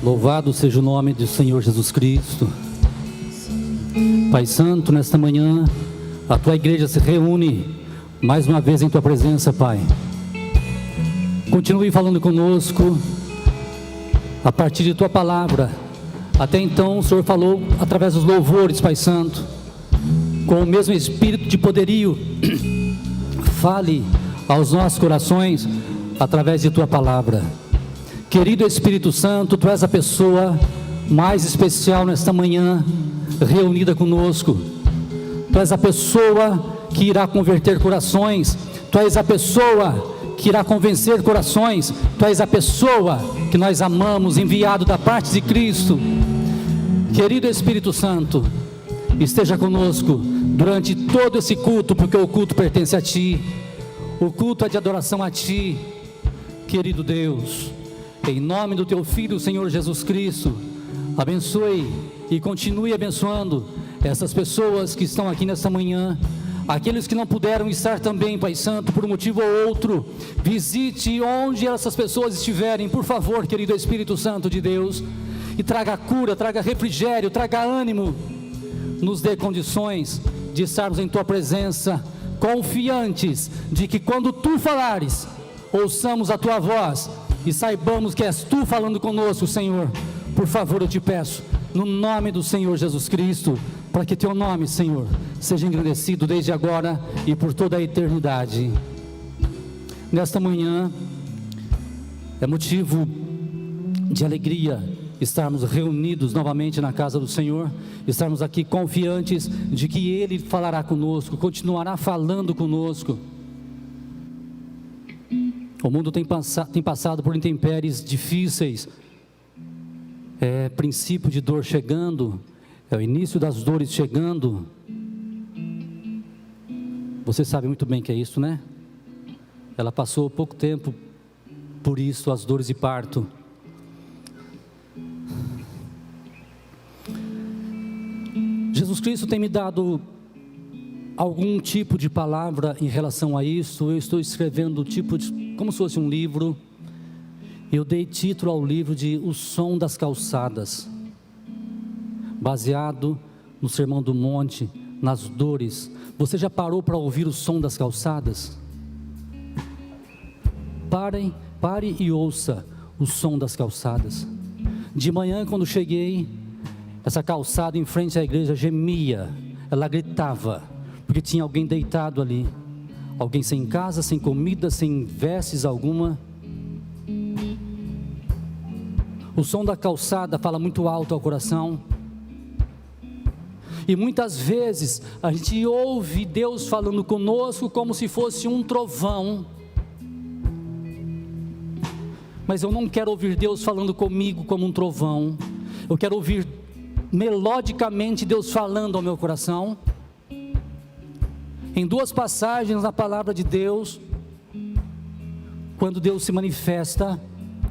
Louvado seja o nome do Senhor Jesus Cristo. Pai Santo, nesta manhã, a Tua igreja se reúne mais uma vez em Tua presença, Pai. Continue falando conosco a partir de Tua palavra. Até então o Senhor falou através dos louvores, Pai Santo, com o mesmo espírito de poderio. Fale aos nossos corações através de Tua palavra. Querido Espírito Santo, Tu és a pessoa mais especial nesta manhã reunida conosco. Tu és a pessoa que irá converter corações. Tu és a pessoa que irá convencer corações. Tu és a pessoa que nós amamos, enviado da parte de Cristo. Querido Espírito Santo, esteja conosco durante todo esse culto, porque o culto pertence a Ti. O culto é de adoração a Ti, querido Deus. Em nome do Teu Filho, Senhor Jesus Cristo, abençoe e continue abençoando essas pessoas que estão aqui nesta manhã. Aqueles que não puderam estar também, Pai Santo, por um motivo ou outro, visite onde essas pessoas estiverem, por favor, querido Espírito Santo de Deus, e traga cura, traga refrigério, traga ânimo, nos dê condições de estarmos em Tua presença, confiantes de que quando Tu falares, ouçamos a Tua voz e saibamos que és Tu falando conosco, Senhor. Por favor, eu te peço, no nome do Senhor Jesus Cristo, para que Teu nome, Senhor, seja engrandecido desde agora e por toda a eternidade. Nesta manhã é motivo de alegria estarmos reunidos novamente na casa do Senhor, estarmos aqui confiantes de que Ele falará conosco, continuará falando conosco. O mundo tem passado por intempéries difíceis, é princípio de dor chegando, é o início das dores chegando. Você sabe muito bem que é isso, né? Ela passou pouco tempo por isso, as dores de parto. Jesus Cristo tem me dado algum tipo de palavra em relação a isso. Eu estou escrevendo como se fosse um livro. Eu dei título ao livro de O Som das Calçadas, baseado no Sermão do Monte, nas dores. Você já parou para ouvir o som das calçadas? Pare e ouça o som das calçadas. De manhã, quando cheguei, essa calçada em frente à igreja gemia, ela gritava, porque tinha alguém deitado ali, alguém sem casa, sem comida, sem vestes alguma. O som da calçada fala muito alto ao coração, e muitas vezes a gente ouve Deus falando conosco como se fosse um trovão, mas eu não quero ouvir Deus falando comigo como um trovão. Eu quero ouvir melodicamente Deus falando ao meu coração. Em duas passagens na palavra de Deus, quando Deus se manifesta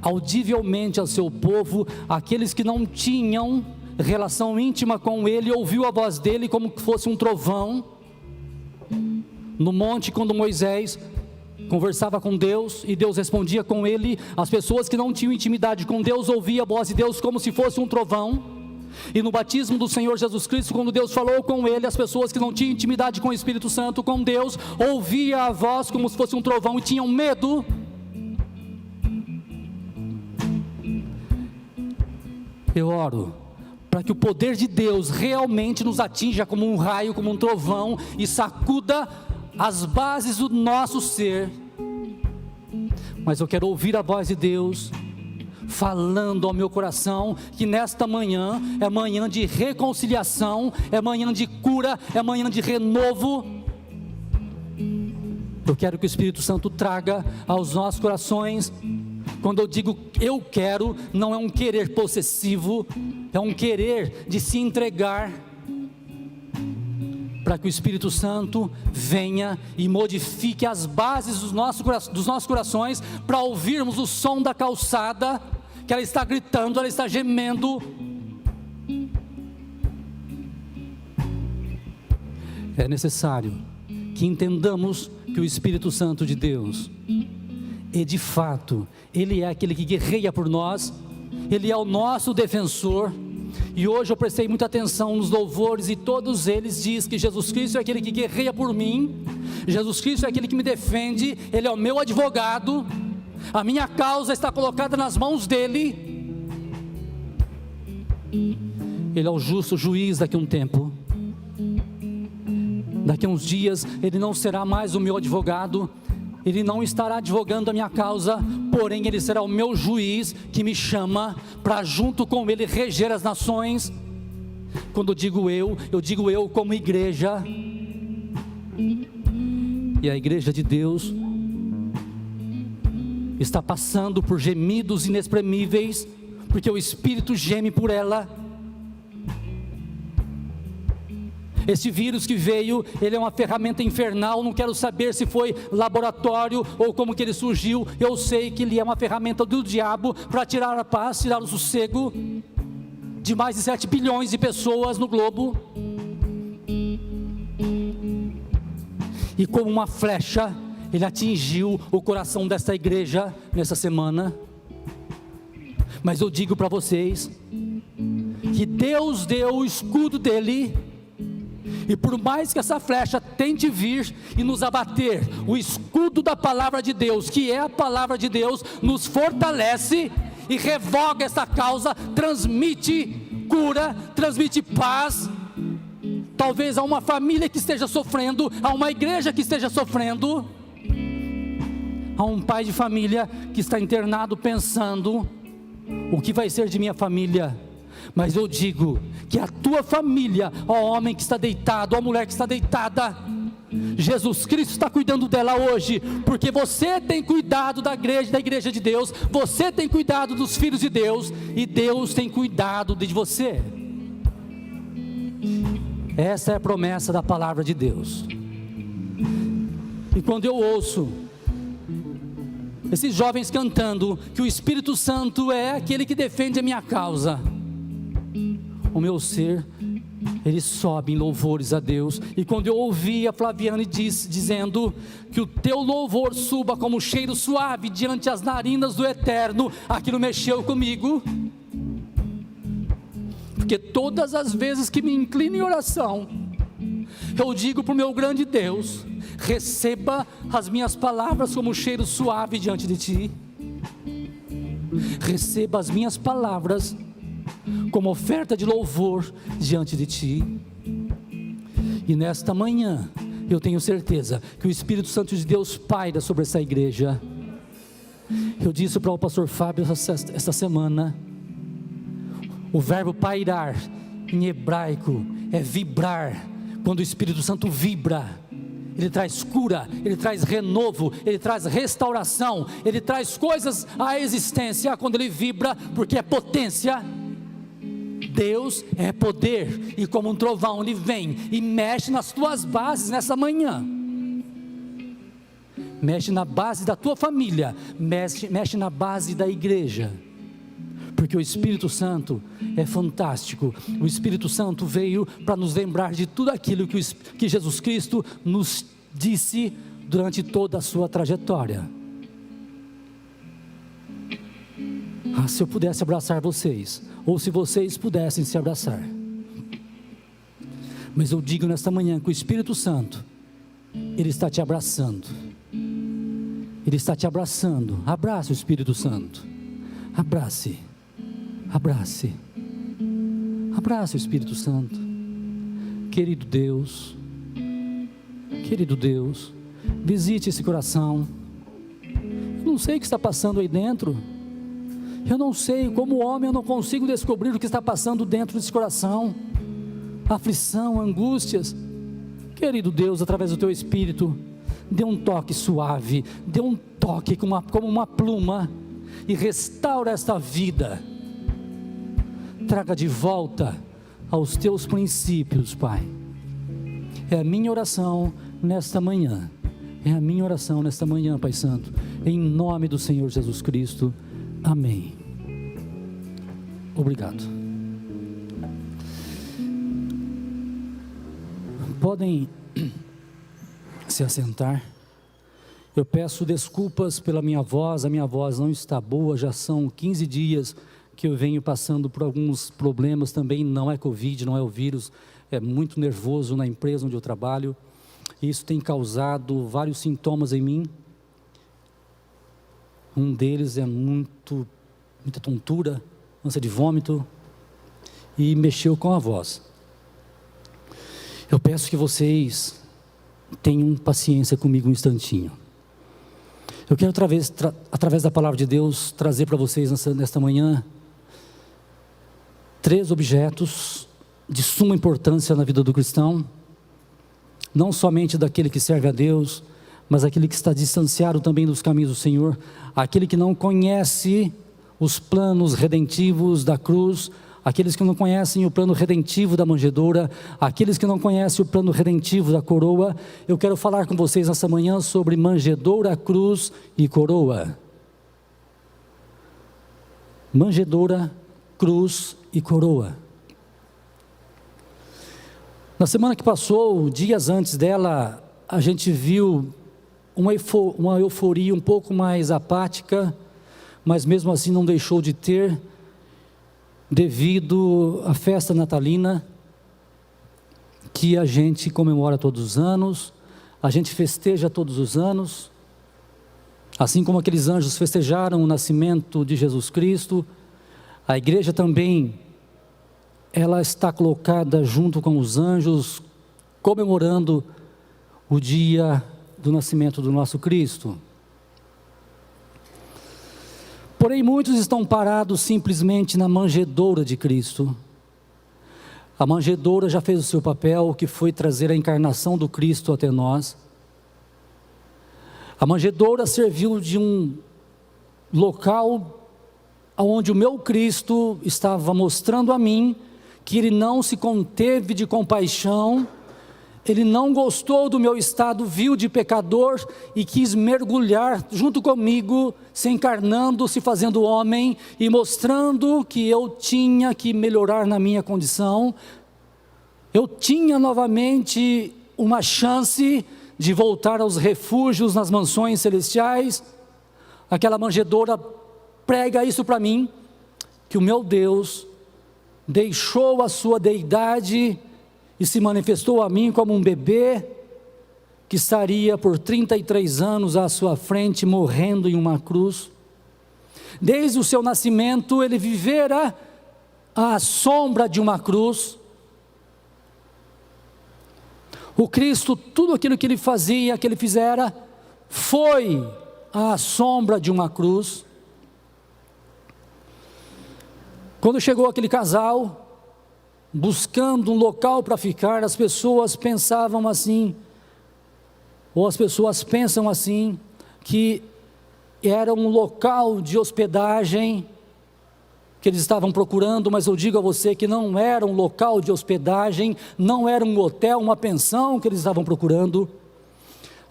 audivelmente ao seu povo, aqueles que não tinham relação íntima com Ele, ouviu a voz dele como que fosse um trovão. No monte, quando Moisés conversava com Deus e Deus respondia com ele, as pessoas que não tinham intimidade com Deus ouviam a voz de Deus como se fosse um trovão. E no batismo do Senhor Jesus Cristo, quando Deus falou com ele, as pessoas que não tinham intimidade com o Espírito Santo, com Deus, ouviam a voz como se fosse um trovão e tinham medo. Eu oro para que o poder de Deus realmente nos atinja como um raio, como um trovão, e sacuda as bases do nosso ser. Mas eu quero ouvir a voz de Deus falando ao meu coração, que nesta manhã é manhã de reconciliação, é manhã de cura, é manhã de renovo. Eu quero que o Espírito Santo traga aos nossos corações. Quando eu digo eu quero, não é um querer possessivo, é um querer de se entregar, para que o Espírito Santo venha e modifique as bases dos nossos corações, para ouvirmos o som da calçada, que ela está gritando, ela está gemendo. É necessário que entendamos que o Espírito Santo de Deus, e de fato, Ele é aquele que guerreia por nós, Ele é o nosso defensor. E hoje eu prestei muita atenção nos louvores, e todos eles diz que Jesus Cristo é aquele que guerreia por mim, Jesus Cristo é aquele que me defende, Ele é o meu advogado, a minha causa está colocada nas mãos dEle. Ele é o justo juiz daqui a um tempo. Daqui a uns dias Ele não será mais o meu advogado, Ele não estará advogando a minha causa, porém Ele será o meu juiz, que me chama para junto com Ele reger as nações. Quando eu digo eu como igreja, e a igreja de Deus está passando por gemidos inexprimíveis, porque o Espírito geme por ela. Esse vírus que veio, ele é uma ferramenta infernal. Não quero saber se foi laboratório ou como que ele surgiu. Eu sei que ele é uma ferramenta do diabo para tirar a paz, tirar o sossego de mais de 7 bilhões de pessoas no globo. E como uma flecha, ele atingiu o coração desta igreja nessa semana. Mas eu digo para vocês que Deus deu o escudo dele, e por mais que essa flecha tente vir e nos abater, o escudo da palavra de Deus, que é a palavra de Deus, nos fortalece e revoga essa causa, transmite cura, transmite paz. Talvez a uma família que esteja sofrendo, a uma igreja que esteja sofrendo, a um pai de família que está internado pensando: o que vai ser de minha família? Mas eu digo que a tua família, ó homem que está deitado, ó mulher que está deitada, Jesus Cristo está cuidando dela hoje, porque você tem cuidado da igreja de Deus, você tem cuidado dos filhos de Deus, e Deus tem cuidado de você. Essa é a promessa da palavra de Deus. E quando eu ouço esses jovens cantando que o Espírito Santo é aquele que defende a minha causa, o meu ser, ele sobe em louvores a Deus. E quando eu ouvi a Flaviane dizendo que o teu louvor suba como cheiro suave diante as narinas do Eterno, aquilo mexeu comigo, porque todas as vezes que me inclino em oração, eu digo para o meu grande Deus: receba as minhas palavras como cheiro suave diante de ti, receba as minhas palavras como oferta de louvor diante de ti. E nesta manhã eu tenho certeza que o Espírito Santo de Deus paira sobre essa igreja. Eu disse para o pastor Fábio esta semana, o verbo pairar em hebraico é vibrar. Quando o Espírito Santo vibra, ele traz cura, ele traz renovo, ele traz restauração, ele traz coisas à existência quando ele vibra, porque é potência. Deus é poder, e como um trovão ele vem e mexe nas tuas bases nessa manhã, mexe na base da tua família, mexe na base da igreja, porque o Espírito Santo é fantástico. O Espírito Santo veio para nos lembrar de tudo aquilo que Jesus Cristo nos disse durante toda a sua trajetória. Se eu pudesse abraçar vocês, ou se vocês pudessem se abraçar, mas eu digo nesta manhã que o Espírito Santo, ele está te abraçando, ele está te abraçando. Abrace o Espírito Santo, abrace o Espírito Santo. Querido Deus, visite esse coração. Eu não sei o que está passando aí dentro, eu não sei, como homem eu não consigo descobrir o que está passando dentro desse coração, aflição, angústias. Querido Deus, através do teu Espírito, dê um toque suave, dê um toque como uma pluma, e restaura esta vida, traga de volta aos teus princípios, Pai. É a minha oração nesta manhã, Pai Santo, em nome do Senhor Jesus Cristo, amém. Obrigado. Podem se assentar. Eu peço desculpas pela minha voz, a minha voz não está boa, já são 15 dias que eu venho passando por alguns problemas também, não é Covid, não é o vírus, é muito nervoso na empresa onde eu trabalho. Isso tem causado vários sintomas em mim. Um deles é muita tontura, ânsia de vômito, e mexeu com a voz. Eu peço que vocês tenham paciência comigo um instantinho. Eu quero, através da palavra de Deus, trazer para vocês nesta manhã 3 objetos de suma importância na vida do cristão, não somente daquele que serve a Deus, mas aquele que está distanciado também dos caminhos do Senhor, aquele que não conhece os planos redentivos da cruz, aqueles que não conhecem o plano redentivo da manjedoura, aqueles que não conhecem o plano redentivo da coroa. Eu quero falar com vocês nessa manhã sobre manjedoura, cruz e coroa. Manjedoura, cruz e coroa. Na semana que passou, dias antes dela, a gente viu uma euforia um pouco mais apática, mas mesmo assim não deixou de ter, devido à festa natalina, que a gente comemora todos os anos, a gente festeja todos os anos, assim como aqueles anjos festejaram o nascimento de Jesus Cristo. A igreja também, ela está colocada junto com os anjos, comemorando o dia do nascimento do nosso Cristo. Porém, muitos estão parados simplesmente na manjedoura de Cristo. A manjedoura já fez o seu papel, que foi trazer a encarnação do Cristo até nós. A manjedoura serviu de um local onde o meu Cristo estava mostrando a mim que Ele não se conteve de compaixão, Ele não gostou do meu estado vil de pecador e quis mergulhar junto comigo, se encarnando, se fazendo homem e mostrando que eu tinha que melhorar na minha condição. Eu tinha novamente uma chance de voltar aos refúgios nas mansões celestiais. Aquela manjedoura prega isso para mim, que o meu Deus deixou a sua deidade e se manifestou a mim como um bebê que estaria por 33 anos à sua frente, morrendo em uma cruz. Desde o seu nascimento, ele vivera à sombra de uma cruz. O Cristo, tudo aquilo que ele fazia, que ele fizera, foi à sombra de uma cruz. Quando chegou aquele casal, buscando um local para ficar, as pessoas pensavam assim, ou as pessoas pensam assim, que era um local de hospedagem que eles estavam procurando, mas eu digo a você que não era um local de hospedagem, não era um hotel, uma pensão que eles estavam procurando.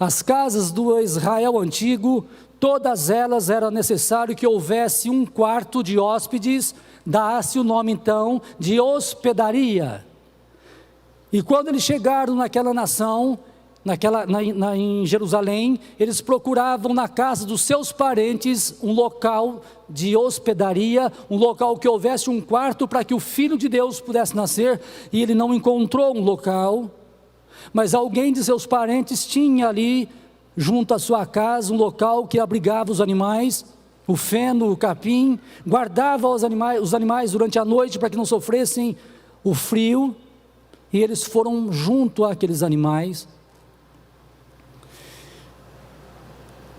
As casas do Israel antigo, todas elas era necessário que houvesse um quarto de hóspedes, dá-se o nome então de hospedaria. E quando eles chegaram naquela nação, em Jerusalém, eles procuravam na casa dos seus parentes um local de hospedaria, um local que houvesse um quarto para que o Filho de Deus pudesse nascer, e ele não encontrou um local, mas alguém de seus parentes tinha ali, junto à sua casa, um local que abrigava os animais, o feno, o capim, guardava os animais durante a noite para que não sofressem o frio, e eles foram junto àqueles animais.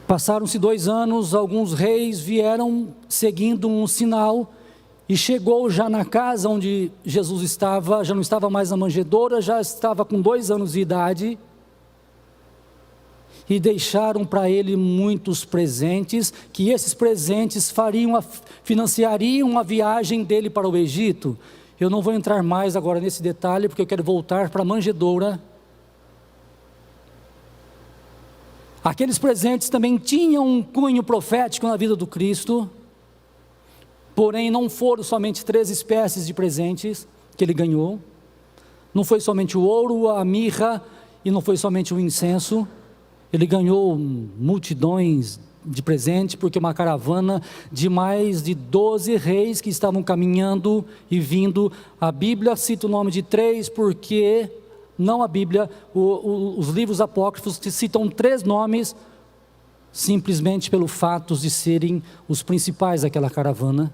Passaram-se 2 anos, alguns reis vieram seguindo um sinal, e chegou já na casa onde Jesus estava, já não estava mais na manjedoura, já estava com 2 anos de idade, e deixaram para ele muitos presentes, que esses presentes financiariam a viagem dele para o Egito. Eu não vou entrar mais agora nesse detalhe, porque eu quero voltar para a manjedoura. Aqueles presentes também tinham um cunho profético na vida do Cristo, porém não foram somente 3 espécies de presentes que ele ganhou, não foi somente o ouro, a mirra, e não foi somente o incenso. Ele ganhou multidões de presente, porque uma caravana de mais de 12 reis que estavam caminhando e vindo. A Bíblia cita o nome de 3, porque, não a Bíblia, os livros apócrifos citam 3 nomes, simplesmente pelo fato de serem os principais daquela caravana.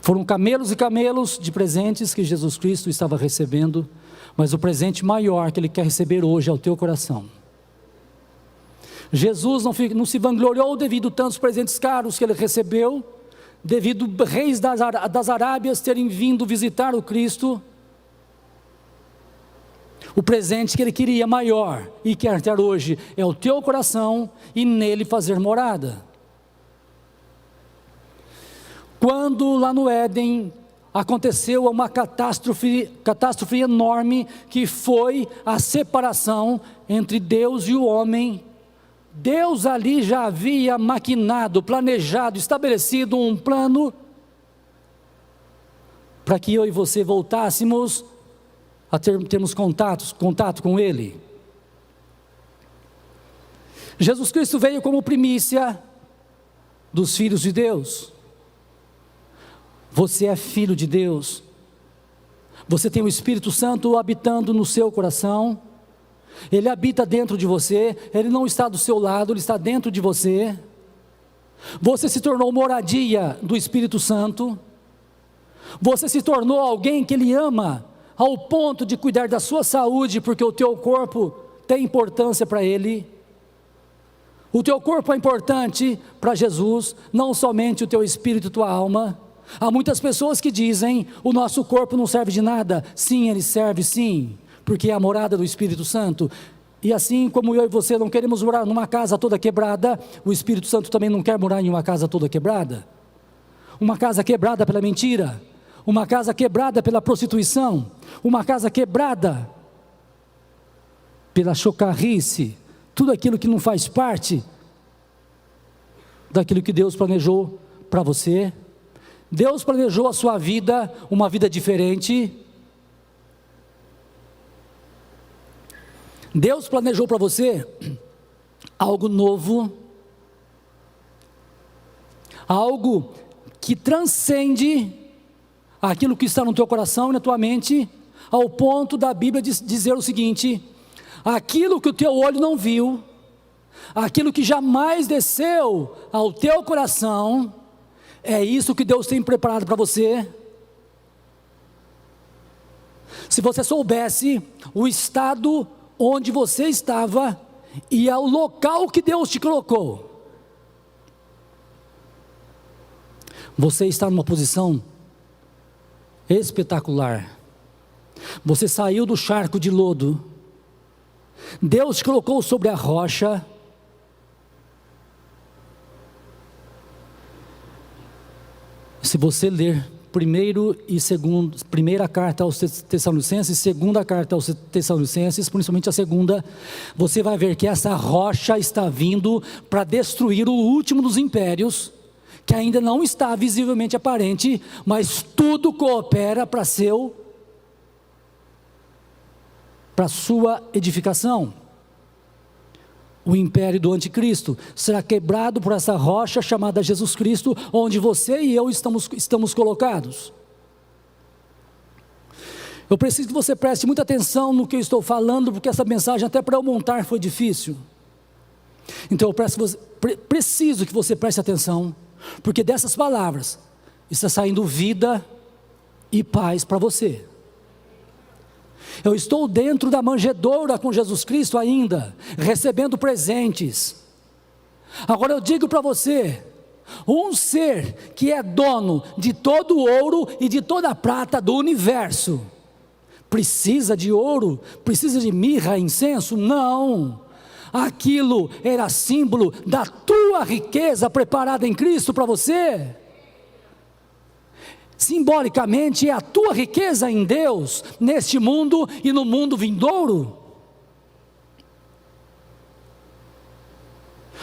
Foram camelos e camelos de presentes que Jesus Cristo estava recebendo, mas o presente maior que Ele quer receber hoje é o teu coração. Jesus não se vangloriou devido a tantos presentes caros que Ele recebeu, devido reis das Arábias terem vindo visitar o Cristo. O presente que Ele queria maior e quer ter hoje é o teu coração e nele fazer morada. Quando lá no Éden aconteceu uma catástrofe enorme, que foi a separação entre Deus e o homem, Deus ali já havia maquinado, planejado, estabelecido um plano para que eu e você voltássemos a termos contato com Ele. Jesus Cristo veio como primícia dos filhos de Deus. Você é filho de Deus. Você tem o Espírito Santo habitando no seu coração. Ele habita dentro de você. Ele não está do seu lado, Ele está dentro de você. Você se tornou moradia do Espírito Santo. Você se tornou alguém que Ele ama, ao ponto de cuidar da sua saúde, porque o teu corpo tem importância para Ele. O teu corpo é importante para Jesus, não somente o teu espírito e tua alma. Há muitas pessoas que dizem: o nosso corpo não serve de nada. Sim, ele serve sim, porque é a morada do Espírito Santo. E assim como eu e você não queremos morar numa casa toda quebrada, o Espírito Santo também não quer morar em uma casa toda quebrada. Uma casa quebrada pela mentira, uma casa quebrada pela prostituição, uma casa quebrada pela chocarrice, tudo aquilo que não faz parte daquilo que Deus planejou para você. Deus planejou a sua vida, uma vida diferente. Deus planejou para você algo novo, algo que transcende aquilo que está no teu coração e na tua mente, ao ponto da Bíblia dizer o seguinte: aquilo que o teu olho não viu, aquilo que jamais desceu ao teu coração, é isso que Deus tem preparado para você. Se você soubesse o estado onde você estava e ao local que Deus te colocou, você está numa posição espetacular. Você saiu do charco de lodo, Deus te colocou sobre a rocha. Se você ler primeira carta aos Tessalonicenses, segunda carta aos Tessalonicenses, principalmente a segunda, você vai ver que essa rocha está vindo para destruir o último dos impérios, que ainda não está visivelmente aparente, mas tudo coopera para sua edificação. O império do anticristo será quebrado por essa rocha chamada Jesus Cristo, onde você e eu estamos colocados. Eu preciso que você preste muita atenção no que eu estou falando, porque essa mensagem até para eu montar foi difícil. Então eu preciso que você preste atenção, porque dessas palavras está saindo vida e paz para você. Eu estou dentro da manjedoura com Jesus Cristo ainda, recebendo presentes. Agora eu digo para você, um ser que é dono de todo o ouro e de toda a prata do universo, precisa de ouro? Precisa de mirra, incenso? Não. Aquilo era símbolo da tua riqueza preparada em Cristo para você. Simbolicamente é a tua riqueza em Deus, neste mundo e no mundo vindouro.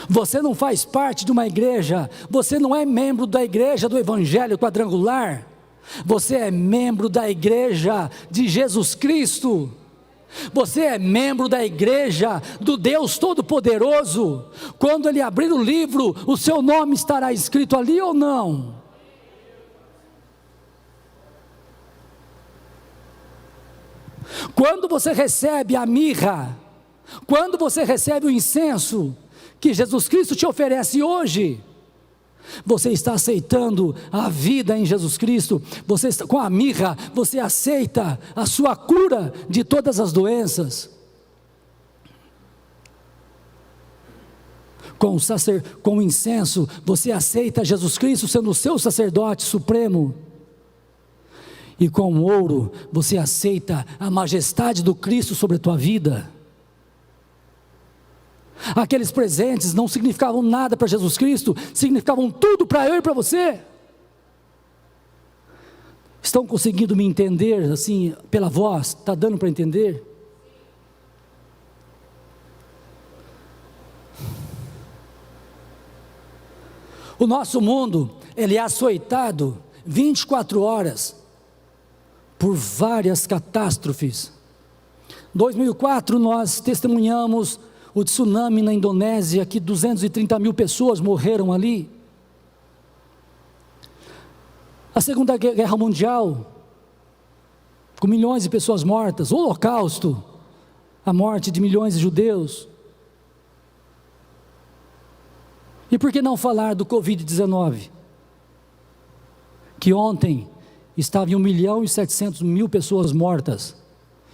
Você não faz parte de uma igreja, você não é membro da igreja do Evangelho Quadrangular, você é membro da igreja de Jesus Cristo. Você é membro da igreja do Deus Todo-Poderoso. Quando Ele abrir o livro, o seu nome estará escrito ali ou não? Quando você recebe a mirra, quando você recebe o incenso que Jesus Cristo te oferece hoje, você está aceitando a vida em Jesus Cristo. Com a mirra, você aceita a sua cura de todas as doenças. Com o incenso, você aceita Jesus Cristo sendo o seu sacerdote supremo. E com o ouro, você aceita a majestade do Cristo sobre a tua vida. Aqueles presentes não significavam nada para Jesus Cristo, significavam tudo para eu e para você. Estão conseguindo me entender assim, pela voz? Está dando para entender? O nosso mundo, ele é açoitado 24 horas por várias catástrofes. Em 2004 nós testemunhamos o tsunami na Indonésia, que 230 mil pessoas morreram ali. A Segunda Guerra Mundial, com milhões de pessoas mortas. O Holocausto, a morte de milhões de judeus. E por que não falar do Covid-19? Que ontem estava em 1.700.000 pessoas mortas.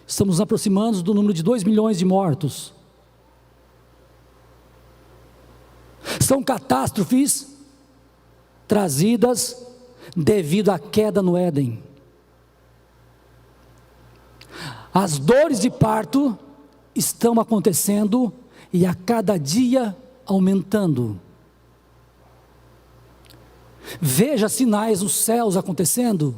Estamos nos aproximando do número de 2 milhões de mortos. São catástrofes trazidas devido à queda no Éden. As dores de parto estão acontecendo e a cada dia aumentando. Veja sinais nos céus acontecendo.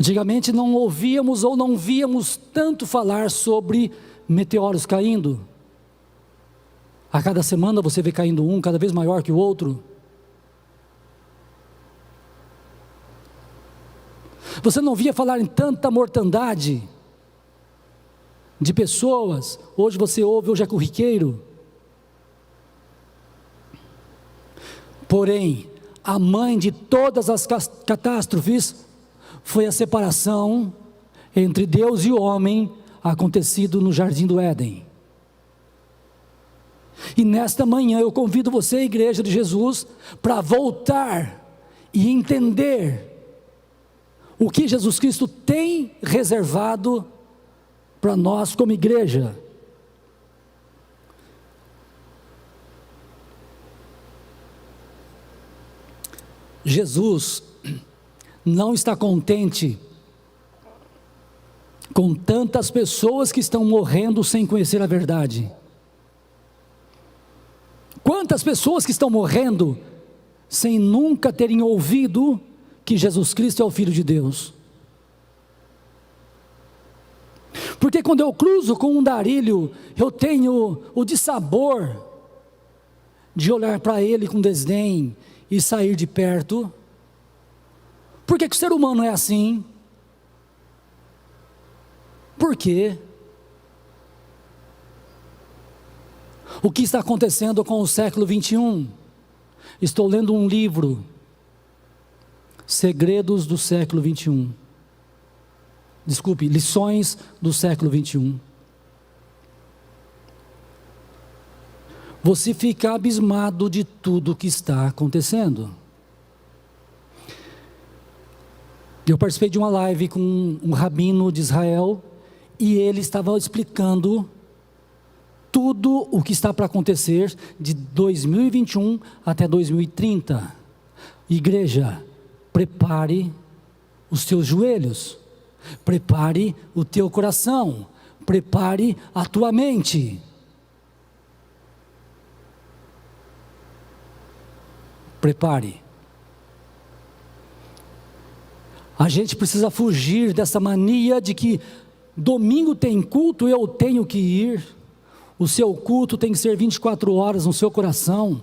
Antigamente não ouvíamos ou não víamos tanto falar sobre meteoros caindo. A cada semana você vê caindo um, cada vez maior que o outro. Você não via falar em tanta mortandade de pessoas. Hoje você ouve, hoje é corriqueiro. Porém, a mãe de todas as catástrofes foi a separação entre Deus e o homem, acontecido no Jardim do Éden. E nesta manhã eu convido você, igreja de Jesus, para voltar e entender o que Jesus Cristo tem reservado para nós como igreja. Jesus não está contente com tantas pessoas que estão morrendo sem conhecer a verdade. Quantas pessoas que estão morrendo sem nunca terem ouvido que Jesus Cristo é o Filho de Deus? Porque quando eu cruzo com um andarilho, eu tenho o dissabor de olhar para ele com desdém e sair de perto. Por que o ser humano é assim? Por quê? O que está acontecendo com o século 21? Estou lendo um livro, Segredos do século 21. Desculpe, Lições do século 21. Você fica abismado de tudo que está acontecendo. Eu participei de uma live com um rabino de Israel, e ele estava explicando tudo o que está para acontecer de 2021 até 2030. Igreja, prepare os teus joelhos, prepare o teu coração, prepare a tua mente. Prepare. A gente precisa fugir dessa mania de que domingo tem culto, eu tenho que ir. O seu culto tem que ser 24 horas no seu coração.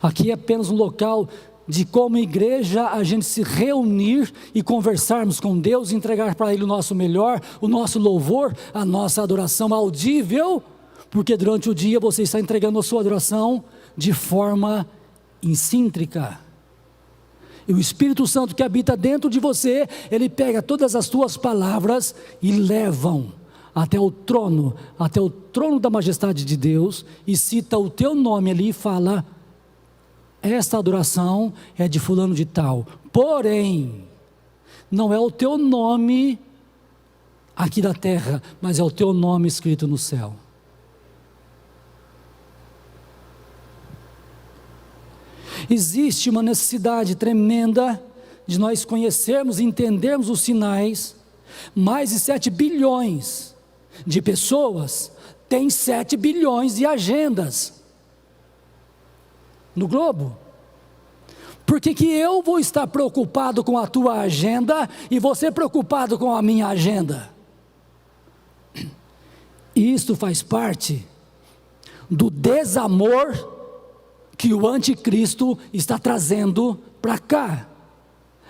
Aqui é apenas um local de como igreja a gente se reunir e conversarmos com Deus, entregar para Ele o nosso melhor, o nosso louvor, a nossa adoração audível, porque durante o dia você está entregando a sua adoração de forma incíntrica. E o Espírito Santo que habita dentro de você, ele pega todas as tuas palavras e levam até o trono da majestade de Deus, e cita o teu nome ali e fala: esta adoração é de fulano de tal, porém, não é o teu nome aqui da terra, mas é o teu nome escrito no céu. Existe uma necessidade tremenda de nós conhecermos e entendermos os sinais. Mais de 7 bilhões de pessoas têm 7 bilhões de agendas no globo. Por que que eu vou estar preocupado com a tua agenda e você preocupado com a minha agenda? Isto faz parte do desamor que o anticristo está trazendo para cá.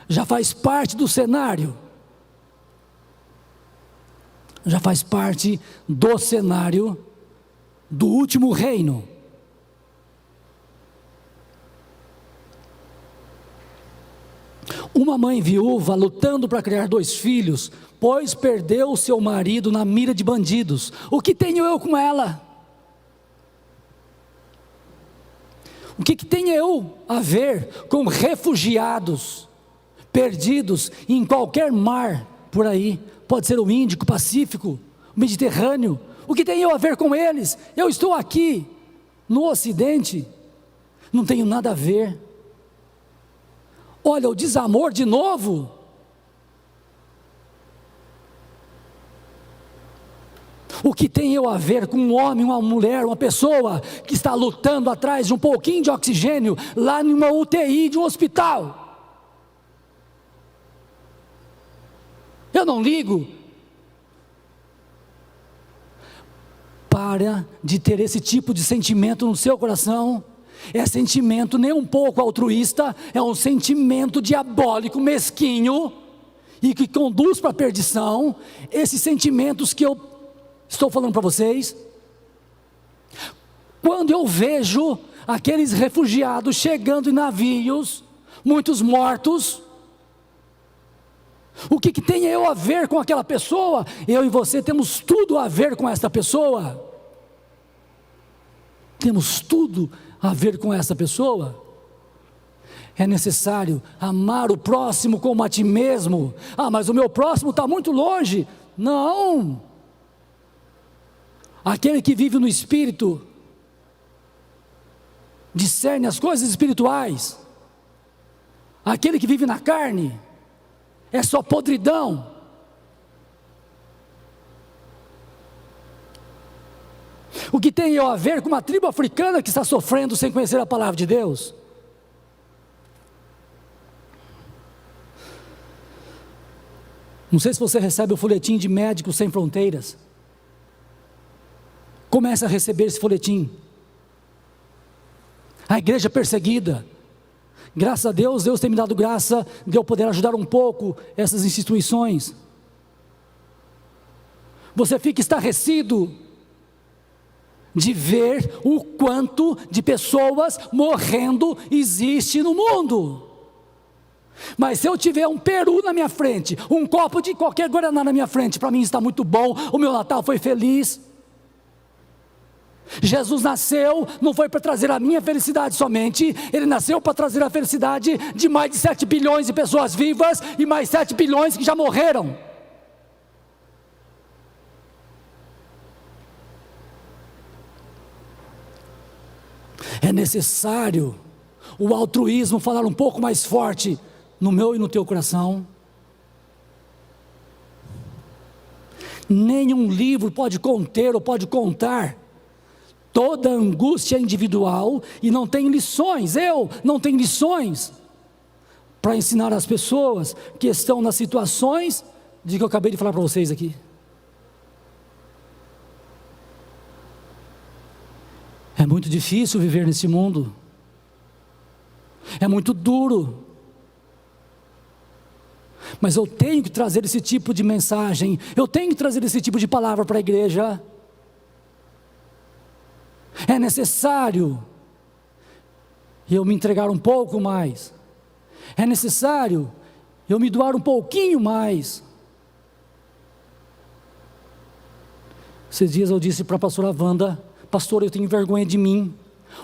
Já faz parte do cenário. Já faz parte do cenário do último reino. Uma mãe viúva lutando para criar 2 filhos, pois perdeu o seu marido na mira de bandidos. O que tenho eu com ela? O que tenho eu a ver com refugiados, perdidos em qualquer mar por aí? Pode ser o Índico, o Pacífico, o Mediterrâneo. O que tenho eu a ver com eles? Eu estou aqui, no Ocidente, não tenho nada a ver. Olha, o desamor de novo. O que tem eu a ver com um homem, uma mulher, uma pessoa que está lutando atrás de um pouquinho de oxigênio, lá numa UTI de um hospital? Eu não ligo. Para de ter esse tipo de sentimento no seu coração. É sentimento nem um pouco altruísta, é um sentimento diabólico, mesquinho, e que conduz para a perdição. Esses sentimentos que eu estou falando para vocês, quando eu vejo aqueles refugiados chegando em navios, muitos mortos, o que tem eu a ver com aquela pessoa? Eu e você temos tudo a ver com essa pessoa. Temos tudo a ver com essa pessoa. É necessário amar o próximo como a ti mesmo. Ah, mas o meu próximo está muito longe. Não. Aquele que vive no Espírito discerne as coisas espirituais. Aquele que vive na carne é só podridão. O que tem eu a ver com uma tribo africana que está sofrendo sem conhecer a palavra de Deus? Não sei se você recebe o folhetim de Médicos Sem Fronteiras. Comece a receber esse folhetim. A igreja perseguida. Graças a Deus, Deus tem me dado graça de eu poder ajudar um pouco essas instituições. Você fica estarrecido de ver o quanto de pessoas morrendo existe no mundo. Mas se eu tiver um peru na minha frente, um copo de qualquer guaraná na minha frente, para mim está muito bom, o meu Natal foi feliz. Jesus nasceu, não foi para trazer a minha felicidade somente, Ele nasceu para trazer a felicidade de mais de 7 bilhões de pessoas vivas, e mais 7 bilhões que já morreram. É necessário o altruísmo falar um pouco mais forte no meu e no teu coração. Nenhum livro pode conter ou pode contar toda a angústia individual, e não tem lições, eu não tenho lições para ensinar as pessoas que estão nas situações de que eu acabei de falar para vocês aqui. É muito difícil viver nesse mundo. é muito duro. Mas eu tenho que trazer esse tipo de mensagem, eu tenho que trazer esse tipo de palavra para a igreja. É necessário eu me entregar um pouco mais, é necessário eu me doar um pouquinho mais. Esses dias eu disse para a pastora Wanda: pastor, eu tenho vergonha de mim.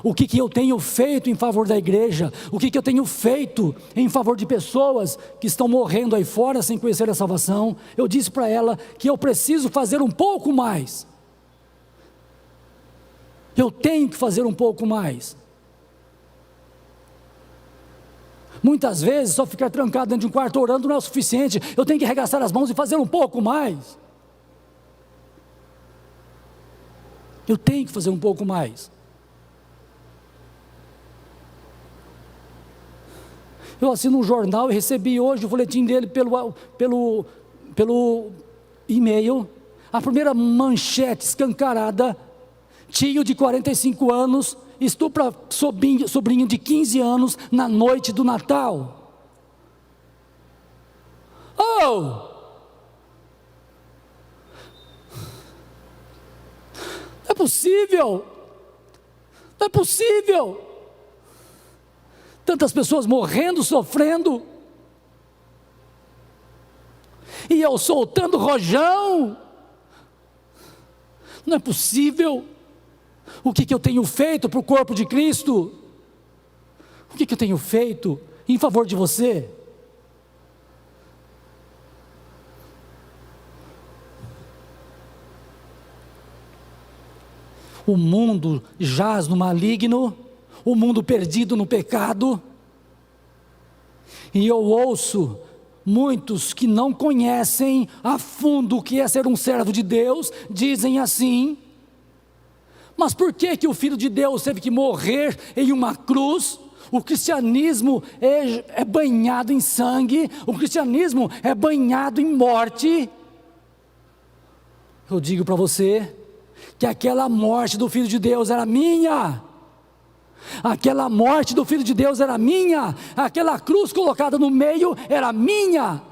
O que eu tenho feito em favor da igreja? O que eu tenho feito em favor de pessoas que estão morrendo aí fora sem conhecer a salvação? Eu disse para ela que eu preciso fazer um pouco mais. Eu tenho que fazer um pouco mais. Muitas vezes só ficar trancado dentro de um quarto orando não é o suficiente. Eu tenho que arregaçar as mãos e fazer um pouco mais. Eu tenho que fazer um pouco mais. Eu assino um jornal e recebi hoje o boletim dele pelo e-mail. A primeira manchete escancarada: tio de 45 anos estupra sobrinho de 15 anos na noite do Natal. Oh! Não é possível! Não é possível! Tantas pessoas morrendo, sofrendo, e eu soltando rojão. Não é possível. O que eu tenho feito para o corpo de Cristo? O que eu tenho feito em favor de você? O mundo jaz no maligno, o mundo perdido no pecado, e eu ouço muitos que não conhecem a fundo o que é ser um servo de Deus, dizem assim: mas por que o Filho de Deus teve que morrer em uma cruz? O cristianismo é banhado em sangue, o cristianismo é banhado em morte. Eu digo para você que aquela morte do Filho de Deus era minha. Aquela morte do Filho de Deus era minha, aquela cruz colocada no meio era minha.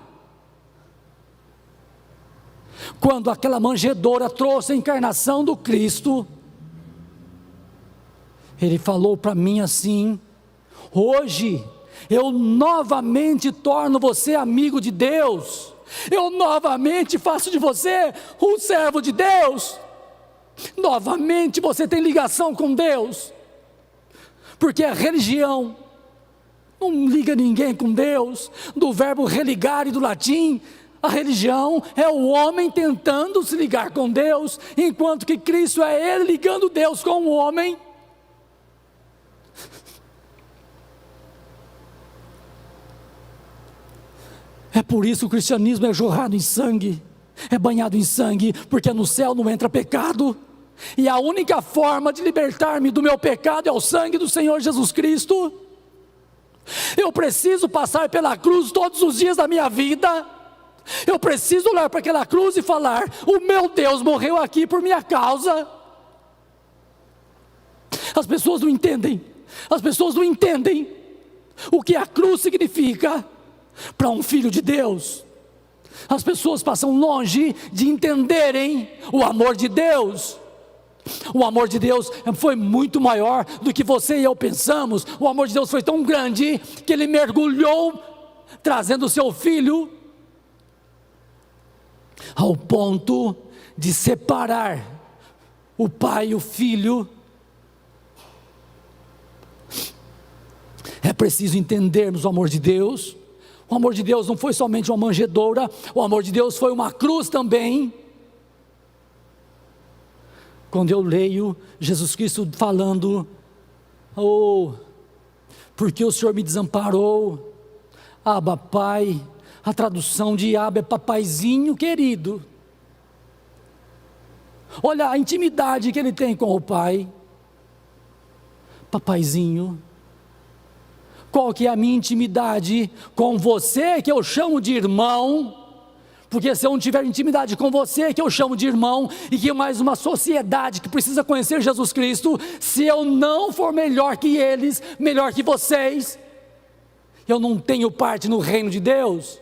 Quando aquela manjedoura trouxe a encarnação do Cristo, Ele falou para mim assim: hoje eu novamente torno você amigo de Deus, eu novamente faço de você um servo de Deus, novamente você tem ligação com Deus. Porque a religião não liga ninguém com Deus. Do verbo religar e do latim, a religião é o homem tentando se ligar com Deus, enquanto que Cristo é Ele ligando Deus com o homem. É por isso que o cristianismo é jorrado em sangue, é banhado em sangue, porque no céu não entra pecado. E a única forma de libertar-me do meu pecado é o sangue do Senhor Jesus Cristo. Eu preciso passar pela cruz todos os dias da minha vida. Eu preciso olhar para aquela cruz e falar: o meu Deus morreu aqui por minha causa. As pessoas não entendem. As pessoas não entendem o que a cruz significa para um filho de Deus. As pessoas passam longe de entenderem o amor de Deus. O amor de Deus foi muito maior do que você e eu pensamos. O amor de Deus foi tão grande que Ele mergulhou, trazendo o seu Filho, ao ponto de separar o Pai e o Filho. É preciso entendermos o amor de Deus. O amor de Deus não foi somente uma manjedoura, o amor de Deus foi uma cruz também. Quando eu leio Jesus Cristo falando: oh, porque o Senhor me desamparou, Abba Pai, a tradução de Abba é papaizinho querido. Olha a intimidade que ele tem com o Pai. Papaizinho. Qual que é a minha intimidade com você, que eu chamo de irmão? Porque se eu não tiver intimidade com você, que eu chamo de irmão, e que é mais uma sociedade que precisa conhecer Jesus Cristo, se eu não for melhor que eles, melhor que vocês, eu não tenho parte no reino de Deus.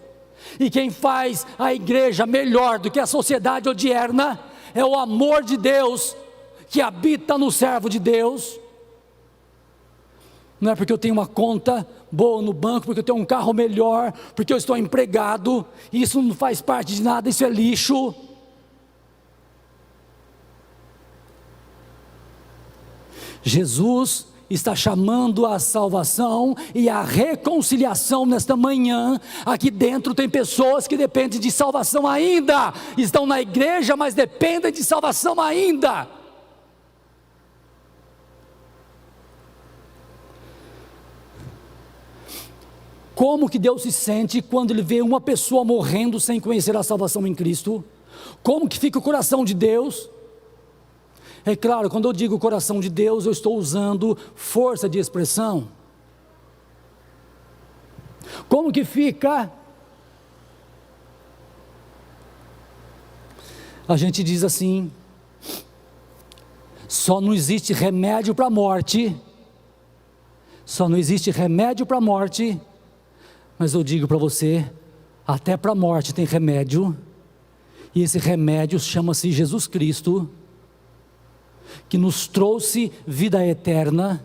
E quem faz a igreja melhor do que a sociedade odierna é o amor de Deus que habita no servo de Deus. Não é porque eu tenho uma conta boa no banco, porque eu tenho um carro melhor, porque eu estou empregado, isso não faz parte de nada, isso é lixo. Jesus está chamando a salvação e a reconciliação nesta manhã. Aqui dentro tem pessoas que dependem de salvação ainda, estão na igreja, mas dependem de salvação ainda. Como que Deus se sente quando Ele vê uma pessoa morrendo sem conhecer a salvação em Cristo? Como que fica o coração de Deus? É claro, quando eu digo coração de Deus, eu estou usando força de expressão. Como que fica? A gente diz assim: só não existe remédio para a morte, só não existe remédio para a morte, mas eu digo para você, até para a morte tem remédio, e esse remédio chama-se Jesus Cristo, que nos trouxe vida eterna.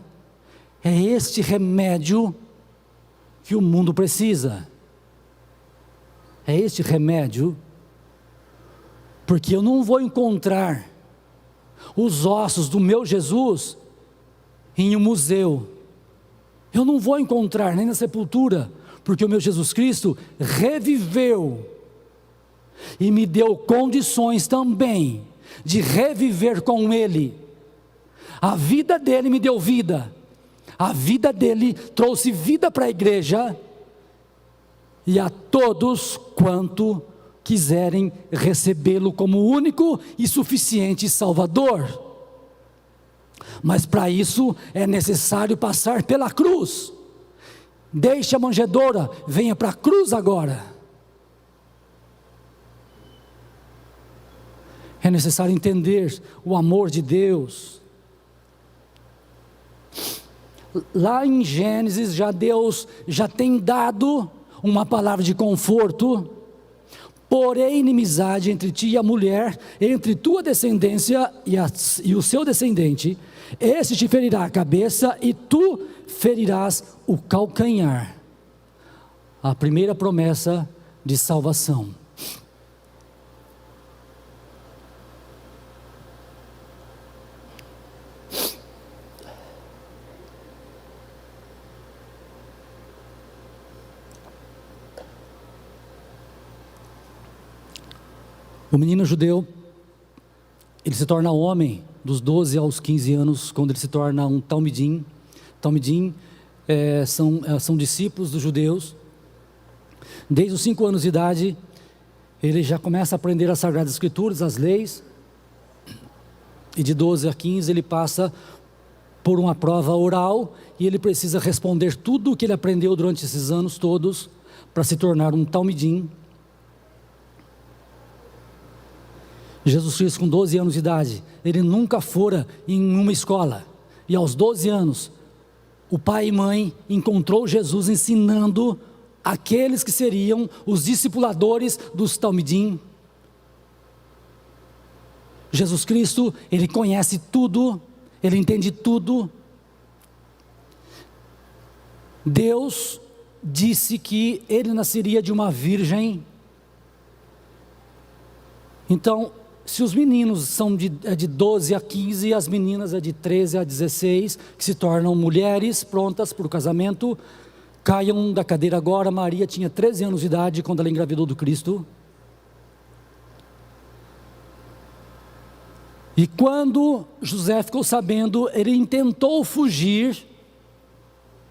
É este remédio que o mundo precisa, é este remédio, porque eu não vou encontrar os ossos do meu Jesus em um museu, eu não vou encontrar nem na sepultura, porque o meu Jesus Cristo reviveu, e me deu condições também de reviver com Ele. A vida dele me deu vida, a vida dele trouxe vida para a igreja, e a todos quanto quiserem recebê-lo como único e suficiente Salvador. Mas para isso é necessário passar pela cruz. Deixe a manjedoura, venha para a cruz agora. É necessário entender o amor de Deus. Lá em Gênesis, Deus já tem dado uma palavra de conforto. Porém, inimizade entre ti e a mulher, entre tua descendência e o seu descendente. Esse te ferirá a cabeça e tu ferirás o calcanhar. A primeira promessa de salvação. O menino judeu, ele se torna homem dos 12 aos 15 anos, quando ele se torna um talmidim. Talmidim são discípulos dos judeus. Desde os 5 anos de idade, ele já começa a aprender as Sagradas Escrituras, as leis. E de 12 a 15 ele passa por uma prova oral, e ele precisa responder tudo o que ele aprendeu durante esses anos todos, para se tornar um talmidim. Jesus Cristo, com 12 anos de idade, ele nunca fora em uma escola, e aos 12 anos, o pai e mãe encontrou Jesus ensinando aqueles que seriam os discipuladores dos talmidim. Jesus Cristo, ele conhece tudo, ele entende tudo. Deus disse que ele nasceria de uma virgem. Então, se os meninos são de 12 a 15, as meninas de 13 a 16, que se tornam mulheres prontas para o casamento, caiam da cadeira agora. Maria tinha 13 anos de idade quando ela engravidou do Cristo. E quando José ficou sabendo, ele intentou fugir,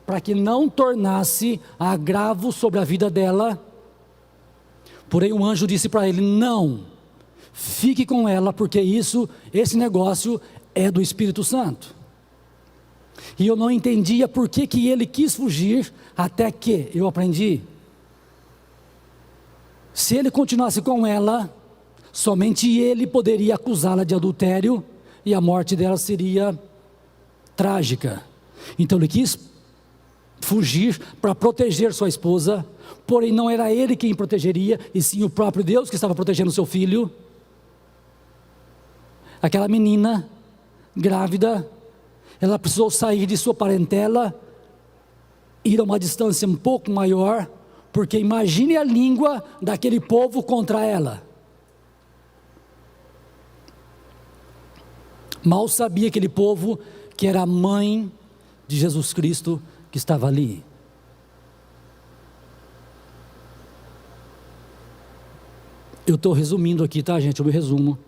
para que não tornasse agravo sobre a vida dela. Porém um anjo disse para ele: não, fique com ela, porque esse negócio é do Espírito Santo. E eu não entendia por que ele quis fugir, até que eu aprendi. Se ele continuasse com ela, somente ele poderia acusá-la de adultério, e a morte dela seria trágica. Então ele quis fugir para proteger sua esposa, porém não era ele quem protegeria, e sim o próprio Deus que estava protegendo seu filho. Aquela menina grávida, ela precisou sair de sua parentela, ir a uma distância um pouco maior, porque imagine a língua daquele povo contra ela. Mal sabia aquele povo que era a mãe de Jesus Cristo que estava ali. Eu estou resumindo aqui, tá, gente? Eu me resumo.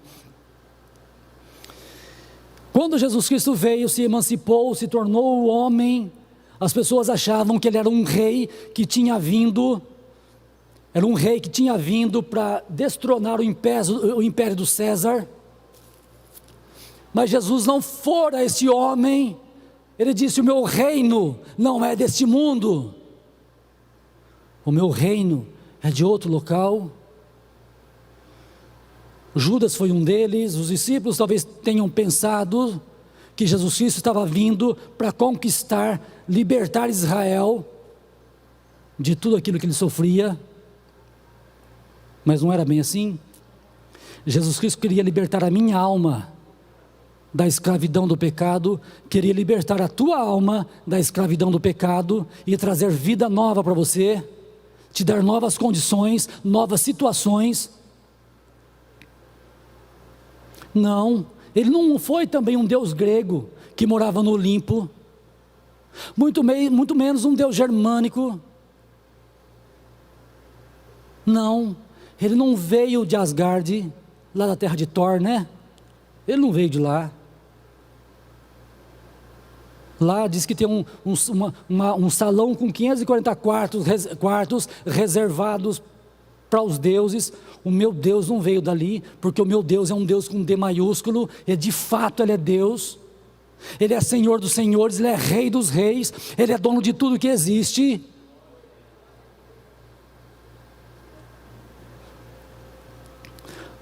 Quando Jesus Cristo veio, se emancipou, se tornou o homem, as pessoas achavam que ele era um rei que tinha vindo, para destronar o império do César. Mas Jesus não fora esse homem. Ele disse: o meu reino não é deste mundo, o meu reino é de outro local. Judas foi um deles. Os discípulos talvez tenham pensado que Jesus Cristo estava vindo para conquistar, libertar Israel de tudo aquilo que ele sofria, mas não era bem assim. Jesus Cristo queria libertar a minha alma da escravidão do pecado, queria libertar a tua alma da escravidão do pecado e trazer vida nova para você, te dar novas condições, novas situações. Não, ele não foi também um Deus grego que morava no Olimpo, muito menos um Deus germânico. Não, ele não veio de Asgard, lá da terra de Thor, né? Ele não veio de lá. Lá diz que tem um salão com 540 quartos reservados para os deuses. O meu Deus não veio dali, porque o meu Deus é um Deus com D maiúsculo, e de fato Ele é Deus, Ele é Senhor dos senhores, Ele é Rei dos reis, Ele é dono de tudo que existe.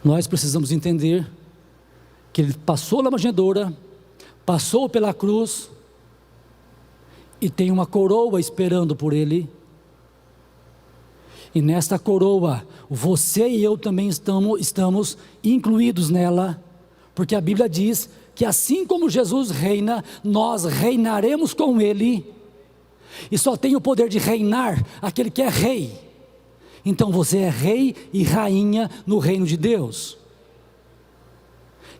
Nós precisamos entender que Ele passou na manjedoura, passou pela cruz, e tem uma coroa esperando por Ele. E nesta coroa, você e eu também estamos incluídos nela, porque a Bíblia diz que assim como Jesus reina, nós reinaremos com Ele, e só tem o poder de reinar aquele que é rei. Então você é rei e rainha no reino de Deus.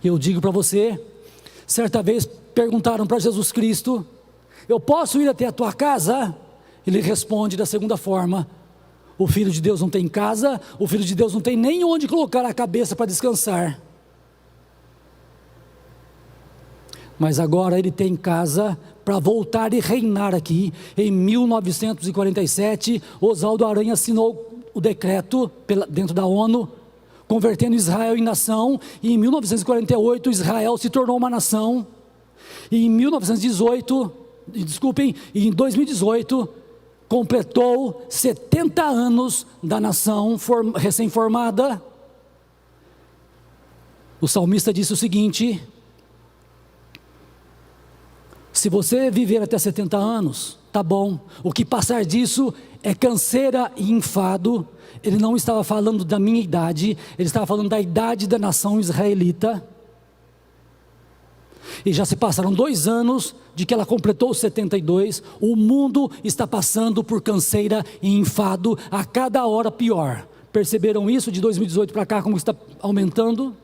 Eu digo para você, certa vez perguntaram para Jesus Cristo: eu posso ir até a tua casa? Ele responde da segunda forma: o Filho de Deus não tem casa, o Filho de Deus não tem nem onde colocar a cabeça para descansar. Mas agora ele tem casa para voltar e reinar aqui. Em 1947, Oswaldo Aranha assinou o decreto dentro da ONU, convertendo Israel em nação, e em 1948 Israel se tornou uma nação, e em 2018, completou 70 anos da nação recém-formada. O salmista disse o seguinte: se você viver até 70 anos, tá bom, o que passar disso é canseira e enfado. Ele não estava falando da minha idade, ele estava falando da idade da nação israelita. E já se passaram 2 anos de que ela completou 72, o mundo está passando por canseira e enfado, a cada hora pior. Perceberam isso de 2018 para cá, como está aumentando?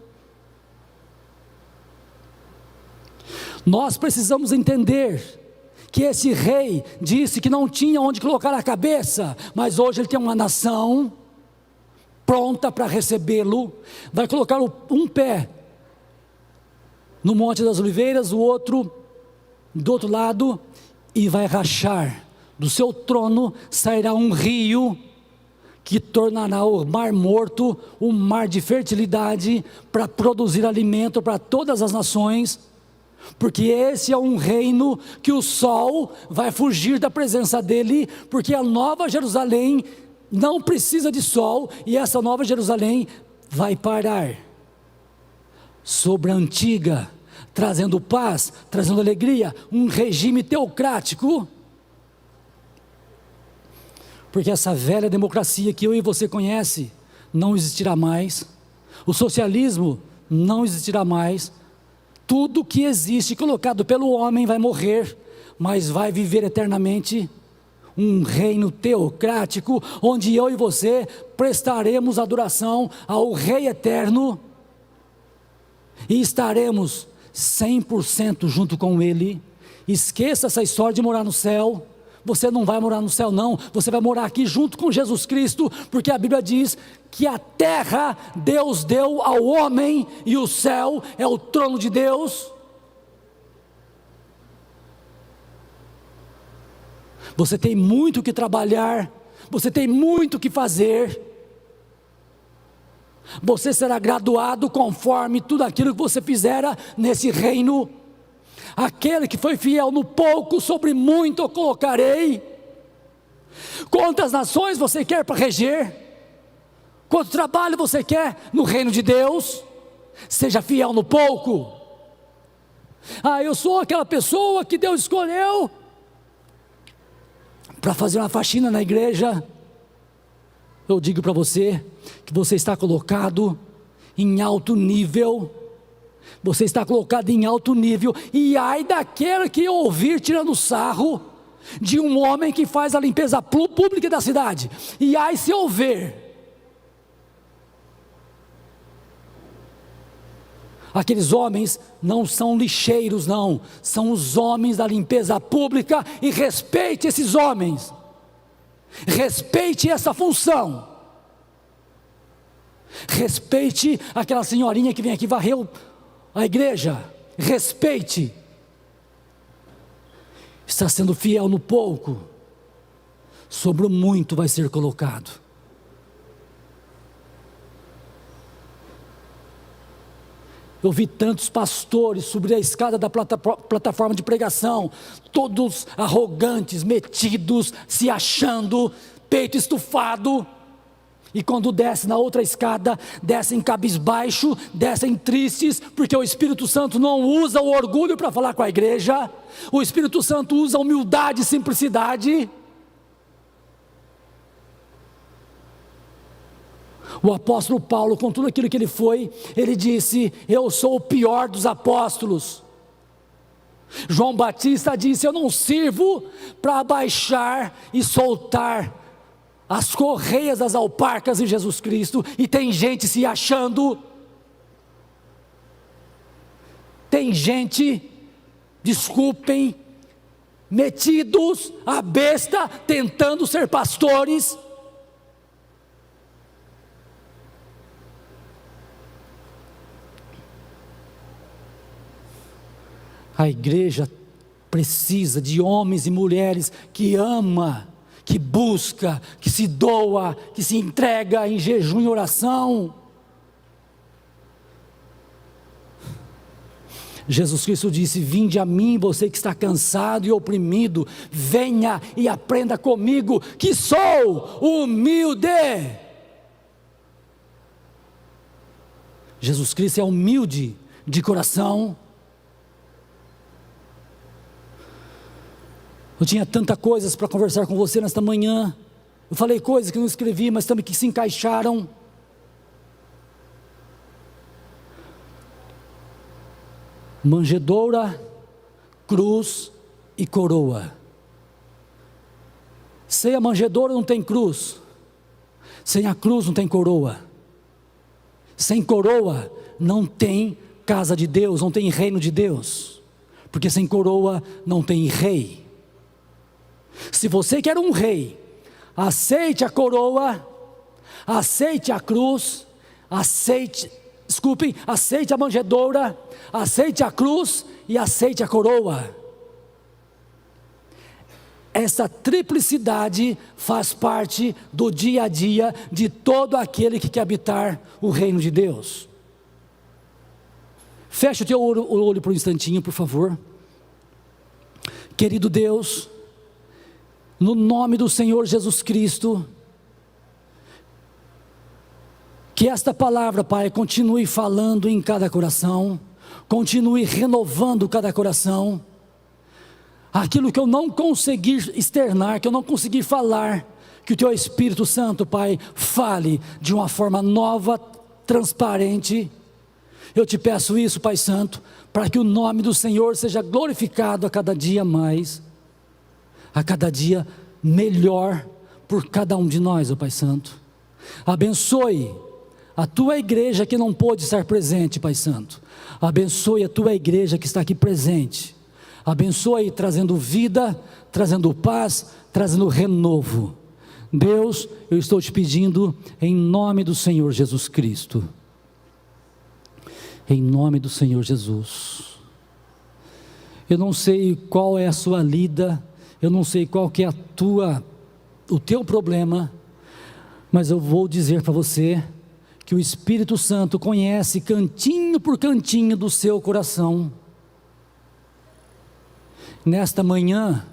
Nós precisamos entender que esse rei disse que não tinha onde colocar a cabeça, mas hoje ele tem uma nação pronta para recebê-lo, vai colocar um pé no Monte das Oliveiras, o outro do outro lado, e vai rachar. Do seu trono sairá um rio que tornará o mar morto um mar de fertilidade para produzir alimento para todas as nações, porque esse é um reino que o sol vai fugir da presença dele, porque a nova Jerusalém não precisa de sol, e essa nova Jerusalém vai parar sobre a antiga, trazendo paz, trazendo alegria, um regime teocrático. Porque essa velha democracia que eu e você conhece não existirá mais. O socialismo não existirá mais. Tudo que existe colocado pelo homem vai morrer, mas vai viver eternamente um reino teocrático, onde eu e você prestaremos adoração ao Rei eterno e estaremos 100% junto com Ele. Esqueça essa história de morar no céu. Você não vai morar no céu não, você vai morar aqui junto com Jesus Cristo, porque a Bíblia diz que a terra Deus deu ao homem e o céu é o trono de Deus. Você tem muito que trabalhar, você tem muito que fazer. Você será graduado conforme tudo aquilo que você fizera nesse reino. Aquele que foi fiel no pouco, sobre muito eu colocarei. Quantas nações você quer para reger? Quanto trabalho você quer no reino de Deus? Seja fiel no pouco. Eu sou aquela pessoa que Deus escolheu para fazer uma faxina na igreja. Eu digo para você que você está colocado em alto nível. Você está colocado em alto nível. E ai daquele que ouvir tirando sarro de um homem que faz a limpeza pública da cidade. E ai se ouvir. Aqueles homens não são lixeiros não, são os homens da limpeza pública, e respeite esses homens, respeite essa função, respeite aquela senhorinha que vem aqui varrer a igreja, respeite. Está sendo fiel no pouco, sobre o muito vai ser colocado. Eu vi tantos pastores subir a escada da plataforma de pregação, todos arrogantes, metidos, se achando, peito estufado, e quando desce na outra escada, descem cabisbaixo, descem tristes, porque o Espírito Santo não usa o orgulho para falar com a igreja, o Espírito Santo usa a humildade e simplicidade. O apóstolo Paulo, com tudo aquilo que ele foi, ele disse: eu sou o pior dos apóstolos. João Batista disse: eu não sirvo para abaixar e soltar as correias das alparcas de Jesus Cristo. E tem gente se achando, tem gente, desculpem, metidos à besta, tentando ser pastores. A igreja precisa de homens e mulheres que ama, que busca, que se doa, que se entrega em jejum e oração. Jesus Cristo disse: vinde a mim, você que está cansado e oprimido, venha e aprenda comigo, que sou humilde. Jesus Cristo é humilde de coração. Eu tinha tantas coisas para conversar com você nesta manhã. Eu falei coisas que não escrevi, mas também que se encaixaram. Manjedoura, cruz e coroa. Sem a manjedoura não tem cruz. Sem a cruz não tem coroa. Sem coroa não tem casa de Deus, não tem reino de Deus. Porque sem coroa não tem rei. Se você quer um rei, aceite a coroa, aceite a cruz, aceite a manjedoura, aceite a cruz e aceite a coroa. Essa triplicidade faz parte do dia a dia de todo aquele que quer habitar o reino de Deus. Feche o teu olho por um instantinho, por favor. Querido Deus, no nome do Senhor Jesus Cristo, que esta palavra, Pai, continue falando em cada coração, continue renovando cada coração. Aquilo que eu não conseguir externar, que eu não conseguir falar, que o Teu Espírito Santo, Pai, fale de uma forma nova, transparente. Eu te peço isso, Pai Santo, para que o nome do Senhor seja glorificado a cada dia mais, a cada dia melhor por cada um de nós, ó Pai Santo. Abençoe a Tua igreja que não pôde estar presente, Pai Santo. Abençoe a Tua igreja que está aqui presente. Abençoe trazendo vida, trazendo paz, trazendo renovo. Deus, eu estou te pedindo em nome do Senhor Jesus Cristo. Em nome do Senhor Jesus. Eu não sei qual é a sua lida, eu não sei qual que é o teu problema, mas eu vou dizer para você que o Espírito Santo conhece cantinho por cantinho do seu coração. Nesta manhã,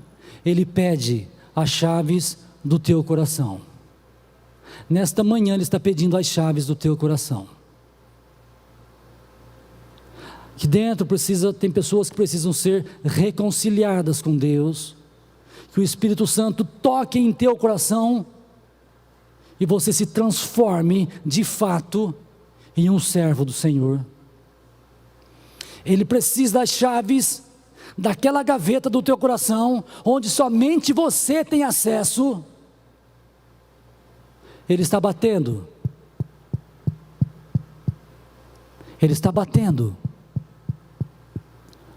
Ele pede as chaves do teu coração. Nesta manhã Ele está pedindo as chaves do teu coração. Aqui dentro tem pessoas que precisam ser reconciliadas com Deus. Que o Espírito Santo toque em teu coração e você se transforme de fato em um servo do Senhor. Ele precisa das chaves daquela gaveta do teu coração, onde somente você tem acesso. Ele está batendo. Ele está batendo.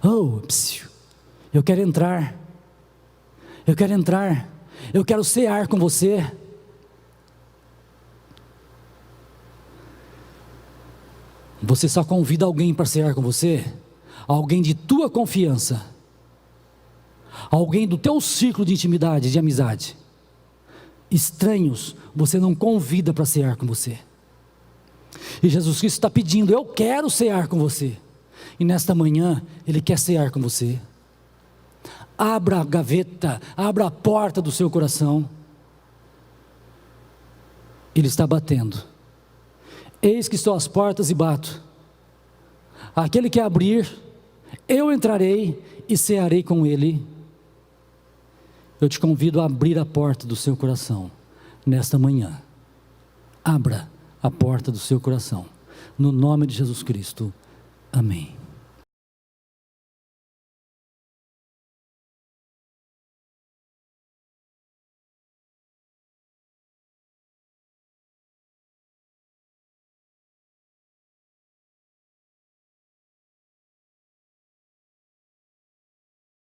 Oh, eu quero entrar. Eu quero entrar. Eu quero cear com você. Você só convida alguém para cear com você? Alguém de tua confiança, alguém do teu círculo de intimidade, de amizade. Estranhos, você não convida para cear com você. E Jesus Cristo está pedindo, eu quero cear com você. E nesta manhã, Ele quer cear com você. Abra a gaveta, abra a porta do seu coração. Ele está batendo. Eis que estou às portas e bato. Aquele que abrir, eu entrarei e cearei com ele. Eu te convido a abrir a porta do seu coração nesta manhã. Abra a porta do seu coração, no nome de Jesus Cristo. Amém.